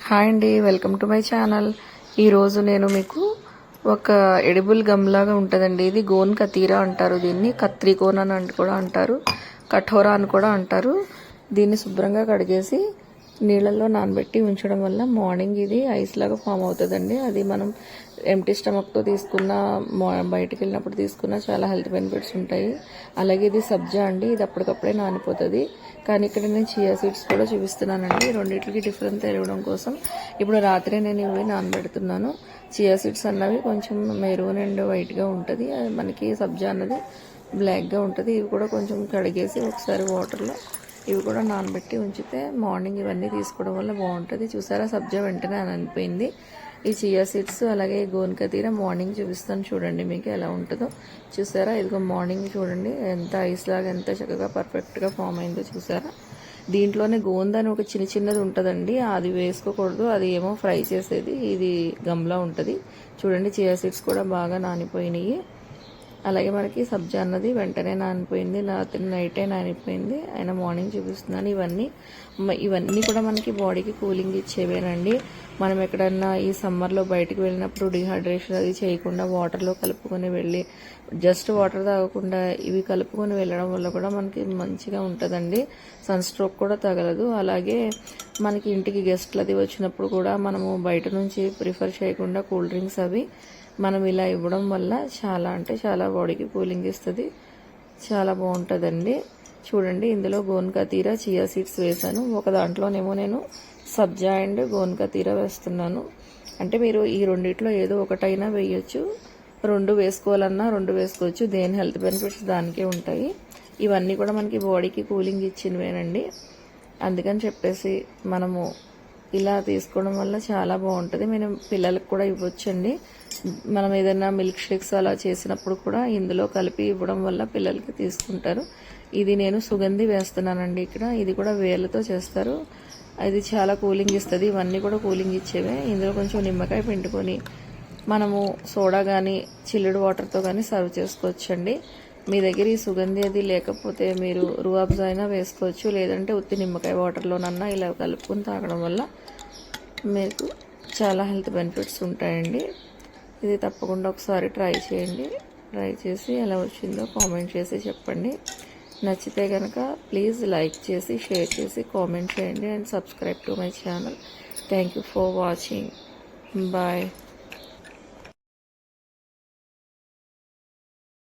Hi అండి, welcome to my channel. ఈరోజు నేను మీకు ఒక ఎడిబుల్ గమ్ లాగా ఉంటుందండి. ఇది గోన్ కతీరా అంటారు, దీన్ని కత్రికోన్ అని కూడా అంటారు, కఠోరా అని కూడా అంటారు. దీన్ని శుభ్రంగా కడిగేసి నీళ్ళల్లో నానబెట్టి ఉంచడం వల్ల మార్నింగ్ ఇది ఐస్ లాగా ఫామ్ అవుతుందండి. అది మనం ఎంటీ స్టమక్తో తీసుకున్న, బయటకు వెళ్ళినప్పుడు తీసుకున్న చాలా హెల్త్ బెనిఫిట్స్ ఉంటాయి. అలాగే ఇది సబ్జా అండి, ఇది అప్పటికప్పుడే నానిపోతుంది. కానీ ఇక్కడ నేను చియా సీడ్స్ కూడా చూపిస్తున్నానండి. రెండింటికి డిఫరెన్స్ తెలియడం కోసం ఇప్పుడు రాత్రి నేను ఇవి నానబెడుతున్నాను. చియా సీడ్స్ అన్నవి కొంచెం మెరూన్ అండ్ వైట్గా ఉంటుంది, మనకి సబ్జా అన్నది బ్లాక్గా ఉంటుంది. ఇవి కూడా కొంచెం కడిగేసి ఒకసారి వాటర్లో ఇవి కూడా నానబెట్టి ఉంచితే మార్నింగ్ ఇవన్నీ తీసుకోవడం వల్ల బాగుంటుంది. చూసారా, సబ్జా వెంటనే అనిపోయింది. ఈ చియా సీడ్స్ అలాగే గోన్ కతీరా మార్నింగ్ చూపిస్తాను, చూడండి మీకు ఎలా ఉంటుందో. చూసారా, ఇదిగో మార్నింగ్ చూడండి ఎంత ఐస్ లాగా ఎంత చక్కగా పర్ఫెక్ట్గా ఫామ్ అయిందో చూసారా. దీంట్లోనే గోందని ఒక చిన్నది ఉంటుందండి, అది వేసుకోకూడదు, అది ఏమో ఫ్రై చేసేది, ఇది గమ్లా ఉంటుంది. చూడండి, చియా సీడ్స్ కూడా బాగా నానిపోయినాయి. అలాగే మనకి సబ్జా అన్నది వెంటనే నానిపోయింది, రాత్రి నైటే నానిపోయింది, అయినా మార్నింగ్ చూపిస్తున్నాను. ఇవన్నీ కూడా మనకి బాడీకి కూలింగ్ ఇచ్చేవేనండి. మనం ఎక్కడన్నా ఈ సమ్మర్లో బయటకు వెళ్ళినప్పుడు డిహైడ్రేషన్ అది చేయకుండా వాటర్లో కలుపుకొని వెళ్ళి, జస్ట్ వాటర్ తాగకుండా ఇవి కలుపుకొని వెళ్ళడం వల్ల కూడా మనకి మంచిగా ఉంటుందండి. సన్ స్ట్రోక్ కూడా తగలదు. అలాగే మనకి ఇంటికి గెస్ట్లు అది వచ్చినప్పుడు కూడా మనము బయట నుంచి ప్రిఫర్ చేయకుండా కూల్ డ్రింక్స్ అవి మనం ఇలా ఇవ్వడం వల్ల చాలా అంటే చాలా బాడీకి కూలింగ్ ఇస్తుంది, చాలా బాగుంటుందండి. చూడండి, ఇందులో గోన్ కతీరా చియా సీడ్స్ వేసాను, ఒక దాంట్లోనేమో నేను సబ్జా అండ్ గోన్ కతీరా వేస్తున్నాను. అంటే మీరు ఈ రెండిట్లో ఏదో ఒకటైనా వేయొచ్చు, రెండు వేసుకోవాలన్నా రెండు వేసుకోవచ్చు, దేని హెల్త్ బెనిఫిట్స్ దానికే ఉంటాయి. ఇవన్నీ కూడా మనకి బాడీకి కూలింగ్ ఇచ్చినవేనండి. అందుకని చెప్పేసి మనము ఇలా తీసుకోవడం వల్ల చాలా బాగుంటుంది. మనం పిల్లలకు కూడా ఇవ్వచ్చండి. మనం ఏదైనా మిల్క్ షేక్స్ అలా చేసినప్పుడు కూడా ఇందులో కలిపి ఇవ్వడం వల్ల పిల్లలకి తీసుకుంటారు. ఇది నేను సుగంధి వేస్తున్నానండి ఇక్కడ, ఇది కూడా వేర్లతో చేస్తారు, అది చాలా కూలింగ్ ఇస్తుంది. ఇవన్నీ కూడా కూలింగ్ ఇచ్చేవే. ఇందులో కొంచెం నిమ్మకాయ పిండుకొని మనము సోడా కానీ చిల్లుడు వాటర్తో కానీ సర్వ్ చేసుకోవచ్చండి. మీ దగ్గర ఈ సుగంధి అది లేకపోతే మీరు రూఅబ్జా అయినా వేసుకోవచ్చు, లేదంటే ఉత్తి నిమ్మకాయ వాటర్లోనన్నా ఇలా కలుపుకొని తాగడం వల్ల మీకు చాలా హెల్త్ బెనిఫిట్స్ ఉంటాయండి. ఇది తప్పకుండా ఒకసారి ట్రై చేయండి. ట్రై చేసి ఎలా వచ్చిందో కామెంట్ చేసి చెప్పండి. నచ్చితే కనుక ప్లీజ్ లైక్ చేసి, షేర్ చేసి, కామెంట్ చేయండి and subscribe to my channel. Thank you for watching. Bye.